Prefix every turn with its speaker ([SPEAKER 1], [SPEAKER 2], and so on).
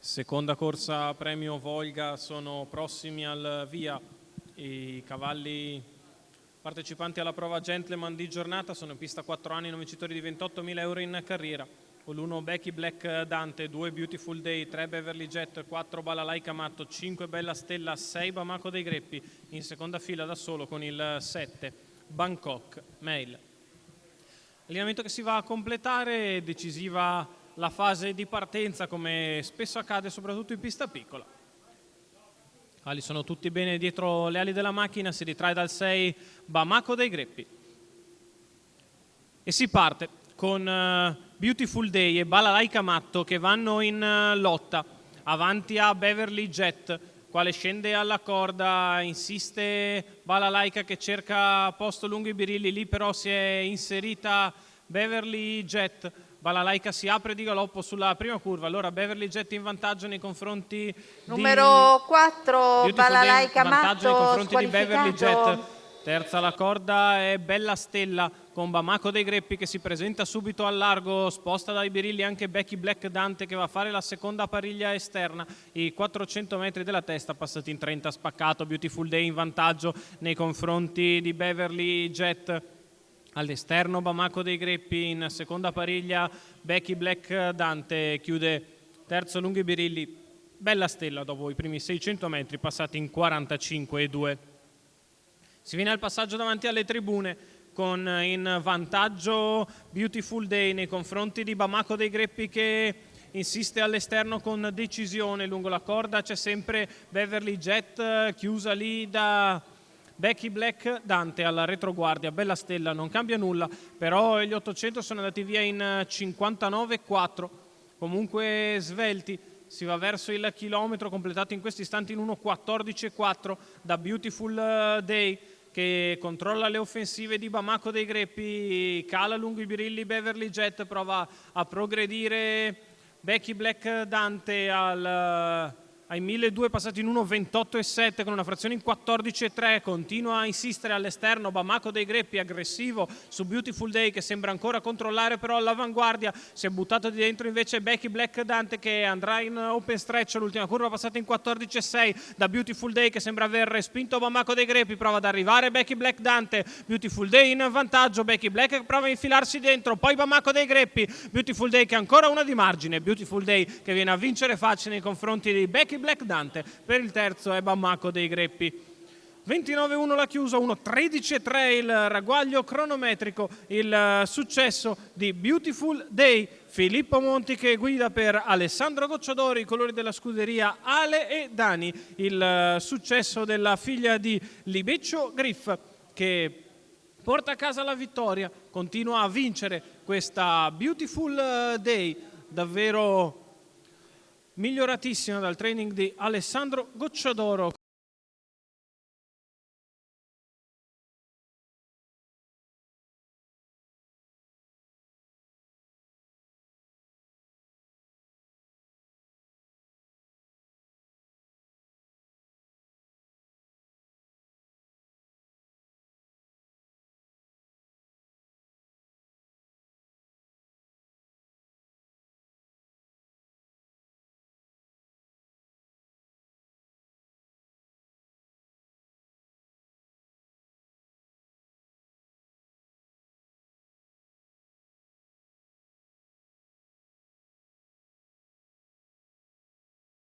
[SPEAKER 1] Seconda corsa premio Volga, sono prossimi al via i cavalli partecipanti alla prova Gentleman di giornata. Sono in pista 4 anni, non vincitori di 28.000 euro in carriera. Con l'1 Becky Black Dante, 2 Beautiful Day, 3 Beverly Jet, 4 Balalaika Matto, 5 Bella Stella, 6 Bamako dei Greppi, in seconda fila da solo con il 7 Bangkok Mail. Allenamento che si va a completare, decisiva la fase di partenza, come spesso accade soprattutto in pista piccola. I cavalli sono tutti bene dietro le ali della macchina, si ritrae dal 6 Bamako dei Greppi e si parte con Beautiful Day e Balalaika Matto che vanno in lotta avanti a Beverly Jet, quale scende alla corda, insiste Balalaika che cerca posto lungo i birilli, lì però si è inserita Beverly Jet. Balalaika si apre di galoppo sulla prima curva, allora Beverly Jet in vantaggio nei confronti
[SPEAKER 2] numero 4 Balalaika
[SPEAKER 1] vantaggio nei
[SPEAKER 2] Matto
[SPEAKER 1] confronti di Beverly Jet.
[SPEAKER 2] squalificato.
[SPEAKER 1] Terza alla corda è Bella Stella con Bamako dei Greppi che si presenta subito al largo, sposta dai birilli anche Becky Black Dante che va a fare la seconda pariglia esterna. I 400 metri della testa passati in 30 spaccato, Beautiful Day in vantaggio nei confronti di Beverly Jet. All'esterno Bamako dei Greppi, in seconda pariglia Becky Black Dante, chiude terzo lungo i birilli Bella Stella dopo i primi 600 metri passati in 45,2. Si viene al passaggio davanti alle tribune con in vantaggio Beautiful Day nei confronti di Bamako dei Greppi che insiste all'esterno con decisione. Lungo la corda c'è sempre Beverly Jet chiusa lì da Becky Black Dante. Alla retroguardia Bella Stella non cambia nulla, però gli 800 sono andati via in 59,4, comunque svelti. Si va verso il chilometro completato in questi istanti in 1,14,4 da Beautiful Day che controlla le offensive di Bamako dei Greppi, cala lungo i birilli Beverly Jet, prova a progredire Becky Black Dante ai 1.200 passati in 1,28,7 con una frazione in 14,3, continua a insistere all'esterno Bamako dei Greppi, aggressivo su Beautiful Day che sembra ancora controllare però all'avanguardia. Si è buttato di dentro invece Becky Black Dante che andrà in open stretch, l'ultima curva passata in 14,6 da Beautiful Day che sembra aver respinto Bamako dei Greppi, prova ad arrivare Becky Black Dante, Beautiful Day in vantaggio, Becky Black che prova a infilarsi dentro, poi Bamako dei Greppi, Beautiful Day che ha ancora una di margine, Beautiful Day che viene a vincere facile nei confronti di Becky Black Dante. Per il terzo è Bamako dei Greppi. 29,1 la chiusa, 1,13,3 il ragguaglio cronometrico, il successo di Beautiful Day. Filippo Monti che guida per Alessandro Gocciadoro, i colori della scuderia Ale e Dani, il successo della figlia di Libeccio Griff che porta a casa la vittoria, continua a vincere questa Beautiful Day, davvero miglioratissima dal training di Alessandro Gocciadoro.